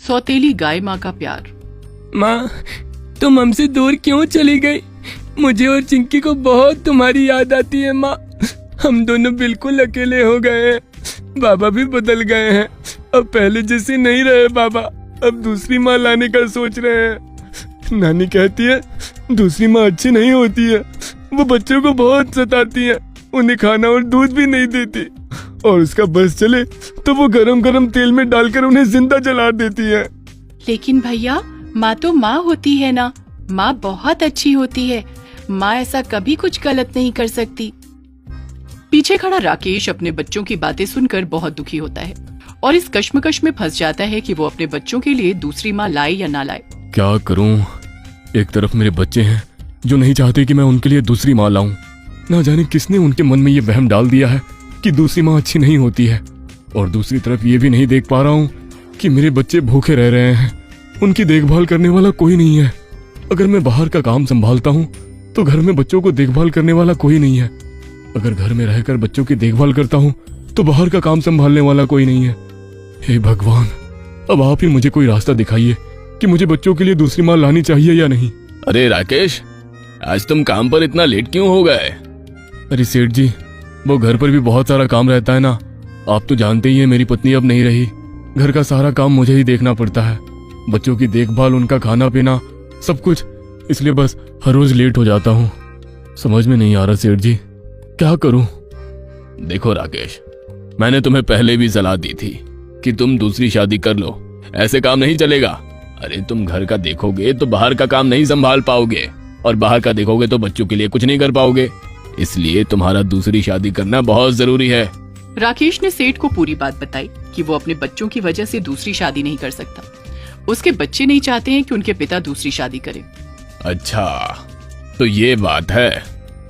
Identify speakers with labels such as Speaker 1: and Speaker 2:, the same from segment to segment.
Speaker 1: सौतेली गाय माँ का प्यार।
Speaker 2: माँ, तुम हमसे दूर क्यों चली गई? मुझे और चिंकी को बहुत तुम्हारी याद आती है माँ। हम दोनों बिल्कुल अकेले हो गए हैं। बाबा भी बदल गए हैं। अब पहले जैसे नहीं रहे बाबा। अब दूसरी माँ लाने का सोच रहे हैं। नानी कहती है दूसरी माँ अच्छी नहीं होती है। वो बच्चों को बहुत सताती है, उन्हें खाना और दूध भी नहीं देती, और उसका बस चले तो वो गरम गरम तेल में डालकर उन्हें जिंदा जला देती है।
Speaker 1: लेकिन भैया, माँ तो माँ होती है ना। माँ बहुत अच्छी होती है। माँ ऐसा कभी कुछ गलत नहीं कर सकती। पीछे खड़ा राकेश अपने बच्चों की बातें सुनकर बहुत दुखी होता है और इस कश्मकश में फंस जाता है कि वो अपने बच्चों के लिए दूसरी माँ लाए या ना लाए।
Speaker 2: क्या करूं? एक तरफ मेरे बच्चे हैं जो नहीं चाहते कि मैं उनके लिए दूसरी माँ लाऊं। ना जाने किसने उनके मन में ये वहम डाल दिया है कि दूसरी माँ अच्छी नहीं होती है, और दूसरी तरफ ये भी नहीं देख पा रहा हूँ कि मेरे बच्चे भूखे रह रहे हैं। उनकी देखभाल करने वाला कोई नहीं है। अगर मैं बाहर का काम संभालता हूँ तो घर में बच्चों को देखभाल करने वाला कोई नहीं है। अगर घर में रहकर बच्चों की देखभाल करता हूँ तो बाहर का काम संभालने वाला कोई नहीं है। हे भगवान, अब आप ही मुझे कोई रास्ता दिखाइए कि मुझे बच्चों के लिए दूसरी माँ लानी चाहिए या नहीं।
Speaker 3: अरे राकेश, आज तुम काम पर इतना लेट क्यों हो गए?
Speaker 2: अरे सेठ जी, वो घर पर भी बहुत सारा काम रहता है ना। आप तो जानते ही हैं मेरी पत्नी अब नहीं रही। घर का सारा काम मुझे ही देखना पड़ता है। बच्चों की देखभाल, उनका खाना पीना, सब कुछ। इसलिए बस हर रोज लेट हो जाता हूँ। समझ में नहीं आ रहा सेठ जी, क्या करूँ?
Speaker 3: देखो राकेश, मैंने तुम्हें पहले भी सलाह दी थी कि तुम दूसरी शादी कर लो। ऐसे काम नहीं चलेगा। अरे तुम घर का देखोगे तो बाहर का काम नहीं संभाल पाओगे, और बाहर का देखोगे तो बच्चों के लिए कुछ नहीं कर पाओगे। इसलिए तुम्हारा दूसरी शादी करना बहुत जरूरी है।
Speaker 1: राकेश ने सेठ को पूरी बात बताई कि वो अपने बच्चों की वजह से दूसरी शादी नहीं कर सकता। उसके बच्चे नहीं चाहते हैं कि उनके पिता दूसरी शादी करें।
Speaker 3: अच्छा, तो ये बात है।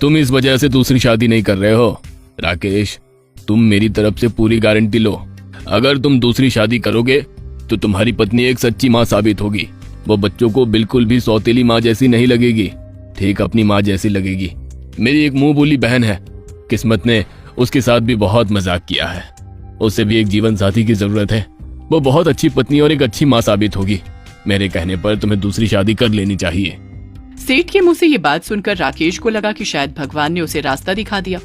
Speaker 3: तुम इस वजह से दूसरी शादी नहीं कर रहे हो। राकेश, तुम मेरी तरफ से पूरी गारंटी लो। अगर तुम दूसरी शादी करोगे तो तुम्हारी पत्नी एक सच्ची माँ साबित होगी। वो बच्चों को बिल्कुल भी सौतेली माँ जैसी नहीं लगेगी, ठीक अपनी माँ जैसी लगेगी। मेरी एक मुंह बोली बहन है, किस्मत ने उसके साथ भी बहुत मजाक किया है। उसे भी एक जीवन साथी की जरूरत है। वो बहुत अच्छी पत्नी और एक अच्छी माँ साबित होगी। मेरे कहने पर तुम्हें दूसरी शादी कर लेनी चाहिए।
Speaker 1: सेठ के मुंह से ये बात सुनकर राकेश को लगा कि शायद भगवान ने उसे रास्ता दिखा दिया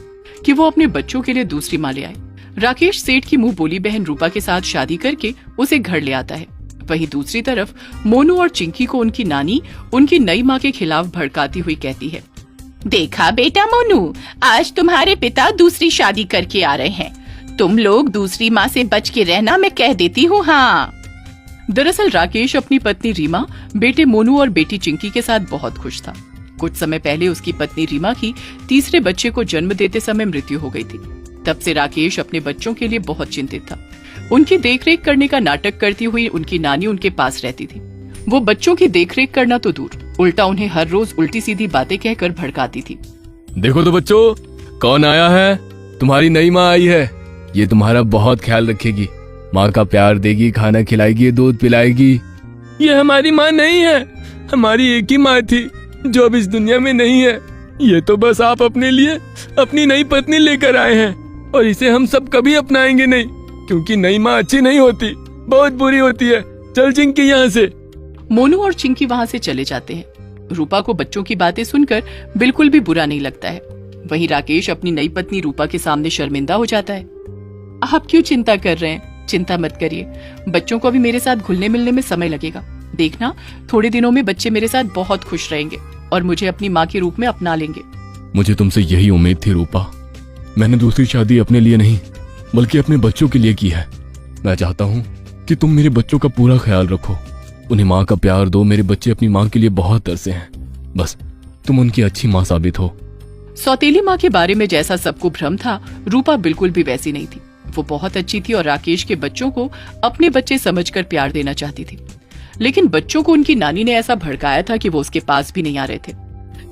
Speaker 1: कि वो अपने बच्चों के लिए दूसरी माँ ले आए। राकेश सेठ की मुंह बोली बहन रूपा के साथ शादी करके उसे घर ले आता है। वहीं दूसरी तरफ मोनू और चिंकी को उनकी नानी उनकी नई माँ के खिलाफ भड़काती हुई कहती है, देखा बेटा मोनू, आज तुम्हारे पिता दूसरी शादी करके आ रहे हैं। तुम लोग दूसरी माँ से बच के रहना, मैं कह देती हूँ। हाँ। दरअसल राकेश अपनी पत्नी रीमा, बेटे मोनू और बेटी चिंकी के साथ बहुत खुश था। कुछ समय पहले उसकी पत्नी रीमा की तीसरे बच्चे को जन्म देते समय मृत्यु हो गई थी। तब से राकेश अपने बच्चों के लिए बहुत चिंतित था। उनकी देखरेख करने का नाटक करती हुई उनकी नानी उनके पास रहती थी। वो बच्चों की देखरेख करना तो दूर, उल्टा उन्हें हर रोज उल्टी सीधी बातें कहकर भड़काती थी।
Speaker 3: देखो तो बच्चों, कौन आया है? तुम्हारी नई माँ आई है। ये तुम्हारा बहुत ख्याल रखेगी, माँ का प्यार देगी, खाना खिलाएगी, दूध पिलाएगी।
Speaker 2: ये हमारी माँ नहीं है, हमारी एक ही माँ थी जो अब इस दुनिया में नहीं है। ये तो बस आप अपने लिए अपनी नई पत्नी लेकर आए हैं, और इसे हम सब कभी अपनाएंगे नहीं, क्योंकि नई माँ अच्छी नहीं होती, बहुत बुरी होती है। चल चिंकी यहाँ से।
Speaker 1: मोनू और चिंकी वहाँ से चले जाते हैं। रूपा को बच्चों की बातें सुनकर बिल्कुल भी बुरा नहीं लगता है। वहीं राकेश अपनी नई पत्नी रूपा के सामने शर्मिंदा हो जाता है। आप क्यों चिंता कर रहे हैं? चिंता मत करिए, बच्चों को भी मेरे साथ घुलने मिलने में समय लगेगा। देखना, थोड़े दिनों में बच्चे मेरे साथ बहुत खुश रहेंगे और मुझे अपनी माँ के रूप में अपना लेंगे।
Speaker 2: मुझे तुमसे यही उम्मीद थी रूपा। मैंने दूसरी शादी अपने लिए नहीं बल्कि अपने बच्चों के लिए की है। मैं चाहता हूँ कि तुम मेरे बच्चों का पूरा ख्याल रखो, उन्हें माँ का प्यार दो। मेरे बच्चे अपनी माँ के लिए बहुत तरसे हैं, बस तुम उनकी अच्छी माँ साबित हो।
Speaker 1: सौतेली माँ के बारे में जैसा सबको भ्रम था, रूपा बिल्कुल भी वैसी नहीं थी। वो बहुत अच्छी थी और राकेश के बच्चों को अपने बच्चे समझकर प्यार देना चाहती थी। लेकिन बच्चों को उनकी नानी ने ऐसा भड़काया था कि वो उसके पास भी नहीं आ रहे थे।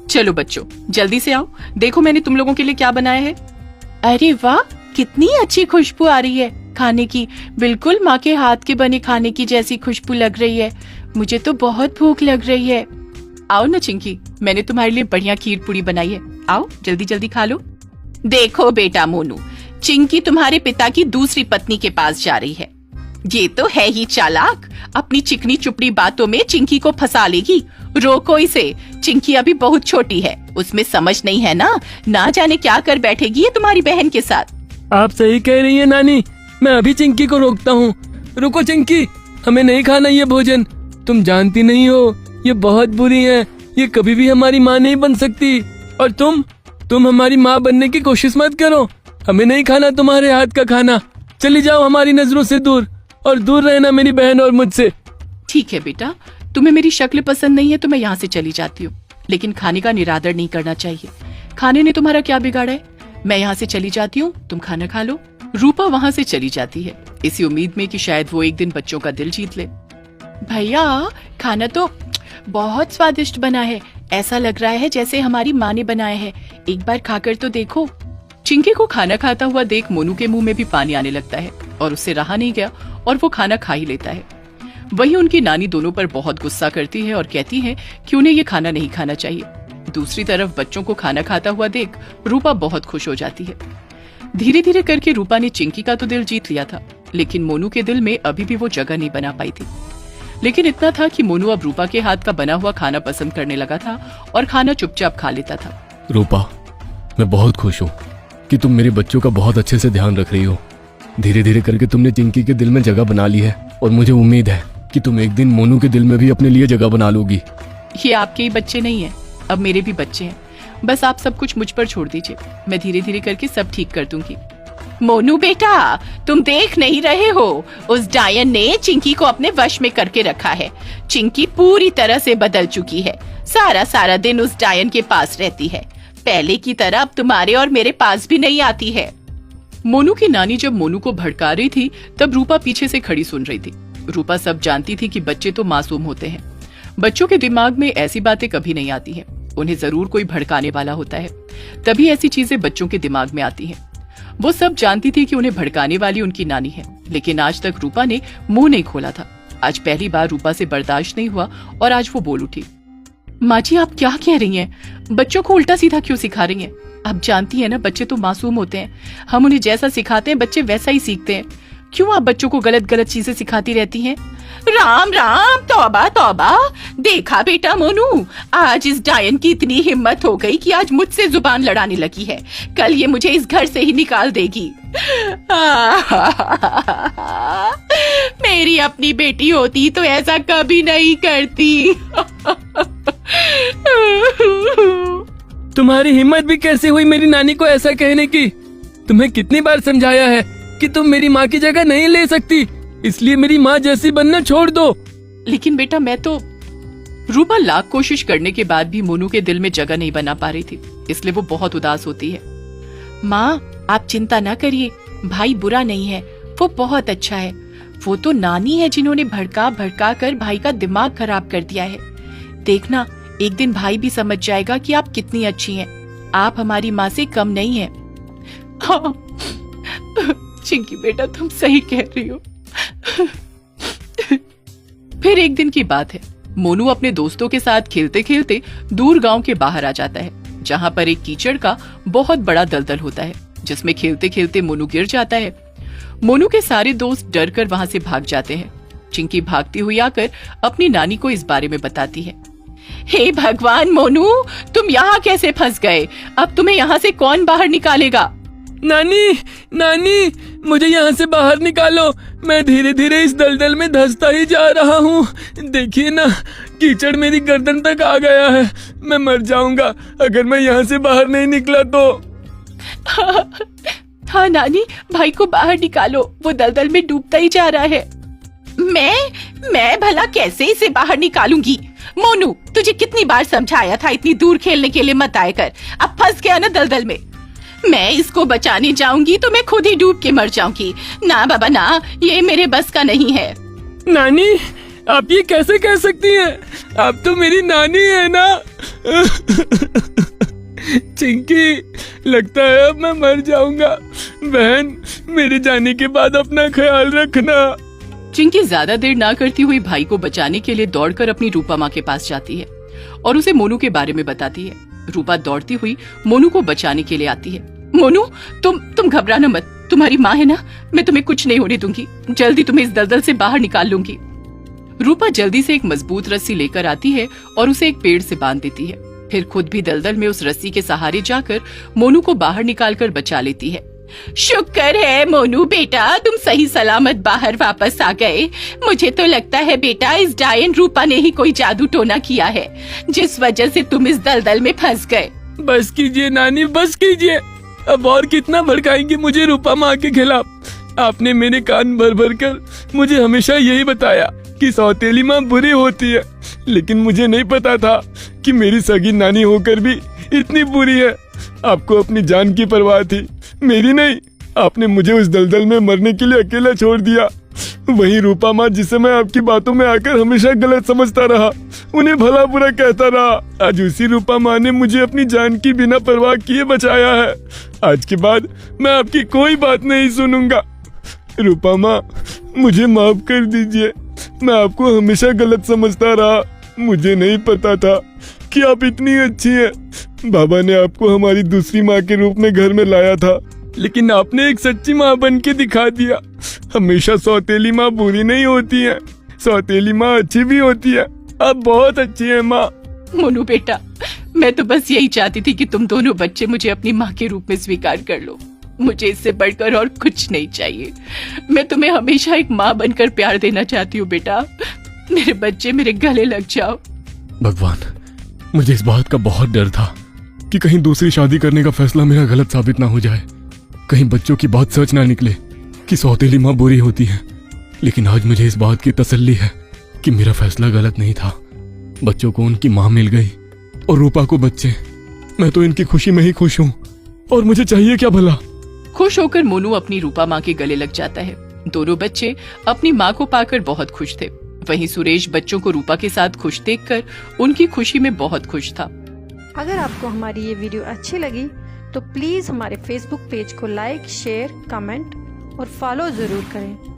Speaker 1: चलो बच्चों, जल्दी से आओ, देखो मैंने तुम लोगों के लिए क्या बनाया है। अरे वाह, कितनी अच्छी खुशबू आ रही है खाने की। बिल्कुल माँ के हाथ के बने खाने की जैसी खुशबू लग रही है। मुझे तो बहुत भूख लग रही है। आओ ना चिंकी, मैंने तुम्हारे लिए बढ़िया खीर पूरी बनाई है। आओ जल्दी जल्दी खा लो। देखो बेटा मोनू, चिंकी तुम्हारे पिता की दूसरी पत्नी के पास जा रही है। ये तो है ही चालाक, अपनी चिकनी चुपड़ी बातों में चिंकी को फंसा लेगी। रोको इसे, चिंकी अभी बहुत छोटी है, उसमें समझ नहीं है ना जाने क्या कर बैठेगी ये तुम्हारी बहन के साथ।
Speaker 4: आप सही कह रही है नानी, मैं अभी चिंकी को रोकता हूँ। रुको चिंकी, हमें नहीं खाना ये भोजन। तुम जानती नहीं हो ये बहुत बुरी है, ये कभी भी हमारी माँ नहीं बन सकती। और तुम हमारी माँ बनने की कोशिश मत करो। हमें नहीं खाना तुम्हारे हाथ का खाना। चली जाओ हमारी नजरों से दूर, और दूर रहना मेरी बहन और मुझसे।
Speaker 1: ठीक है बेटा, तुम्हें मेरी शक्ल पसंद नहीं है तो मैं यहाँ से चली जाती हूँ, लेकिन खाने का निरादर नहीं करना चाहिए। खाने ने तुम्हारा क्या बिगाड़ा है? मैं यहाँ से चली जाती हूँ, तुम खाना खा लो। रूपा वहाँ से चली जाती है, इसी उम्मीद में कि शायद वो एक दिन बच्चों का दिल जीत ले। भैया, खाना तो बहुत स्वादिष्ट बना है, ऐसा लग रहा है जैसे हमारी माँ ने बनाया है, एक बार खाकर तो देखो। चिंकी को खाना खाता हुआ देख मोनू के मुंह में भी पानी आने लगता है और उससे रहा नहीं गया और वो खाना खा ही लेता है। वहीं उनकी नानी दोनों पर बहुत गुस्सा करती है और कहती है कि उन्हें ये खाना नहीं खाना चाहिए। दूसरी तरफ बच्चों को खाना खाता हुआ देख रूपा बहुत खुश हो जाती है। धीरे धीरे करके रूपा ने चिंकी का तो दिल जीत लिया था, लेकिन मोनू के दिल में अभी भी वो जगह नहीं बना पाई थी। लेकिन इतना था कि मोनू अब रूपा के हाथ का बना हुआ खाना पसंद करने लगा था और खाना चुपचाप खा लेता था।
Speaker 2: रूपा, मैं बहुत खुश हूँ कि तुम मेरे बच्चों का बहुत अच्छे से ध्यान रख रही हो। धीरे धीरे करके तुमने चिंकी के दिल में जगह बना ली है और मुझे उम्मीद है कि तुम एक दिन मोनू के दिल में भी अपने लिए जगह बना लोगी।
Speaker 1: ये आपके ही बच्चे नहीं है, अब मेरे भी बच्चे हैं। बस आप सब कुछ मुझ पर छोड़ दीजिए, मैं धीरे धीरे करके सब ठीक कर दूंगी। मोनू बेटा, तुम देख नहीं रहे हो, उस डायन ने चिंकी को अपने वश में करके रखा है। चिंकी पूरी तरह से बदल चुकी है, सारा दिन उस डायन के पास रहती है। पहले की तरह अब तुम्हारे और मेरे पास भी नहीं आती है। मोनू की नानी जब मोनू को भड़का रही थी तब रूपा पीछे से खड़ी सुन रही थी। रूपा सब जानती थी कि बच्चे तो मासूम होते हैं, बच्चों के दिमाग में ऐसी बातें कभी नहीं आती हैं, उन्हें जरूर कोई भड़काने वाला होता है, तभी ऐसी चीजें बच्चों के दिमाग में आती हैं। वो सब जानती थी कि उन्हें भड़काने वाली उनकी नानी है, लेकिन आज तक रूपा ने मुंह नहीं खोला था। आज पहली बार रूपा से बर्दाश्त नहीं हुआ और आज वो बोल उठी। माँ जी, आप क्या कह रही हैं? बच्चों को उल्टा सीधा क्यों सिखा रही हैं? आप जानती हैं ना, बच्चे तो मासूम होते हैं, हम उन्हें जैसा सिखाते हैं बच्चे वैसा ही सीखते हैं। क्यों आप बच्चों को गलत गलत चीजें सिखाती रहती हैं? राम राम, तौबा तौबा। देखा बेटा मोनू, आज इस डायन की इतनी हिम्मत हो गई कि आज मुझसे जुबान लड़ाने लगी है। कल ये मुझे इस घर से ही निकाल देगी। मेरी अपनी बेटी होती तो ऐसा कभी नहीं करती।
Speaker 4: तुम्हारी हिम्मत भी कैसे हुई मेरी नानी को ऐसा कहने की? तुम्हें कितनी बार समझाया है कि तुम मेरी माँ की जगह नहीं ले सकती, इसलिए मेरी माँ जैसी बनना छोड़ दो।
Speaker 1: लेकिन बेटा मैं तो। रूपा लाख कोशिश करने के बाद भी मोनू के दिल में जगह नहीं बना पा रही थी, इसलिए वो बहुत उदास होती है। माँ, आप चिंता ना करिए, भाई बुरा नहीं है, वो बहुत अच्छा है। वो तो नानी है जिन्होंने भड़का भड़का कर भाई का दिमाग खराब कर दिया है। देखना, एक दिन भाई भी समझ जाएगा कि आप कितनी अच्छी हैं। आप हमारी माँ से कम नहीं है। हाँ, चिंकी बेटा तुम सही कह रही हो। फिर एक दिन की बात है, मोनू अपने दोस्तों के साथ खेलते खेलते दूर गांव के बाहर आ जाता है, जहां पर एक कीचड़ का बहुत बड़ा दलदल होता है, जिसमें खेलते खेलते मोनू गिर जाता है। मोनू के सारे दोस्त डर कर वहां से भाग जाते हैं। चिंकी भागती हुई आकर अपनी नानी को इस बारे में बताती है। हे भगवान मोनू, तुम यहाँ कैसे फंस गए? अब तुम्हें यहाँ से कौन बाहर निकालेगा?
Speaker 4: नानी, नानी, मुझे यहाँ से बाहर निकालो, मैं धीरे धीरे इस दलदल में धंसता ही जा रहा हूँ। देखिए ना, कीचड़ मेरी गर्दन तक आ गया है, मैं मर जाऊंगा अगर मैं यहाँ से बाहर नहीं निकला तो।
Speaker 1: हाँ नानी, भाई को बाहर निकालो, वो दलदल में डूबता ही जा रहा है। मैं भला कैसे इसे बाहर निकालूंगी? मोनू, तुझे कितनी बार समझाया था इतनी दूर खेलने के लिए मत आया कर, अब फंस गया ना दलदल में। मैं इसको बचाने जाऊंगी तो मैं खुद ही डूब के मर जाऊंगी। ना बाबा ना, ये मेरे बस का नहीं है।
Speaker 4: नानी, आप ये कैसे कह सकती हैं? आप तो मेरी नानी है ना। चिंकी, लगता है अब मैं मर जाऊंगा। बहन, मेरे जाने के बाद अपना ख्याल रखना।
Speaker 1: चिंकी ज्यादा देर ना करती हुई भाई को बचाने के लिए दौड़कर अपनी रूपा माँ के पास जाती है और उसे मोनू के बारे में बताती है। रूपा दौड़ती हुई मोनू को बचाने के लिए आती है। मोनू, तुम घबराना मत, तुम्हारी माँ है ना, मैं तुम्हें कुछ नहीं होने दूंगी। जल्दी तुम्हें इस दलदल से बाहर निकाल लूंगी। रूपा जल्दी से एक मजबूत रस्सी लेकर आती है और उसे एक पेड़ से बांध देती है। फिर खुद भी दलदल में उस रस्सी के सहारे जाकर मोनू को बाहर निकालकर बचा लेती है। शुक्र है मोनू बेटा, तुम सही सलामत बाहर वापस आ गए। मुझे तो लगता है बेटा इस डायन रूपा ने ही कोई जादू टोना किया है, जिस वजह से तुम इस दलदल में फंस गए।
Speaker 4: बस कीजिए नानी, बस कीजिए। अब और कितना भड़काएंगे मुझे रूपा माँ के खिलाफ। आपने मेरे कान भर भर कर मुझे हमेशा यही बताया कि सौतेली माँ बुरी होती है, लेकिन मुझे नहीं पता था कि मेरी सगी नानी होकर भी इतनी बुरी है। आपको अपनी जान की परवाह थी, मेरी नहीं। आपने मुझे उस दलदल में मरने के लिए अकेला छोड़ दिया। वही रूपा माँ जिसे मैं आपकी बातों में आकर हमेशा गलत समझता रहा, उन्हें भला बुरा कहता रहा, आज उसी रूपा माँ ने मुझे अपनी जान की बिना परवाह किए बचाया है। आज के बाद मैं आपकी कोई बात नहीं सुनूंगा। रूपा माँ, मुझे माफ कर दीजिए। मैं आपको हमेशा गलत समझता रहा। मुझे नहीं पता था कि आप इतनी अच्छी हैं। बाबा ने आपको हमारी दूसरी माँ के रूप में घर में लाया था, लेकिन आपने एक सच्ची माँ बन के दिखा दिया। हमेशा सौतेली माँ बुरी नहीं होती है, सौतेली माँ अच्छी भी होती है। आप बहुत अच्छी हैं माँ।
Speaker 1: मोनू बेटा, मैं तो बस यही चाहती थी कि तुम दोनों बच्चे मुझे अपनी माँ के रूप में स्वीकार कर लो। मुझे इससे बढ़कर और कुछ नहीं चाहिए। मैं तुम्हें हमेशा एक माँ बनकर प्यार देना चाहती हूँ बेटा। मेरे बच्चे मेरे गले लग जाओ।
Speaker 2: भगवान, मुझे इस बात का बहुत डर था कि कहीं दूसरी शादी करने का फैसला मेरा गलत साबित ना हो जाए, कहीं बच्चों की बात सच ना निकले कि सौतेली माँ बुरी होती है। लेकिन आज मुझे इस बात की तसल्ली है कि मेरा फैसला गलत नहीं था। बच्चों को उनकी माँ मिल गई और रूपा को बच्चे। मैं तो इनकी खुशी में ही खुश हूँ, और मुझे चाहिए क्या भला।
Speaker 1: खुश होकर मोनू अपनी रूपा माँ के गले लग जाता है। दोनों बच्चे अपनी माँ को पाकर बहुत खुश थे। वहीं सुरेश बच्चों को रूपा के साथ खुश देखकर उनकी खुशी में बहुत खुश था।
Speaker 5: अगर आपको हमारी ये वीडियो अच्छी लगी तो प्लीज़ हमारे फेसबुक पेज को लाइक, शेयर, कमेंट और फॉलो ज़रूर करें।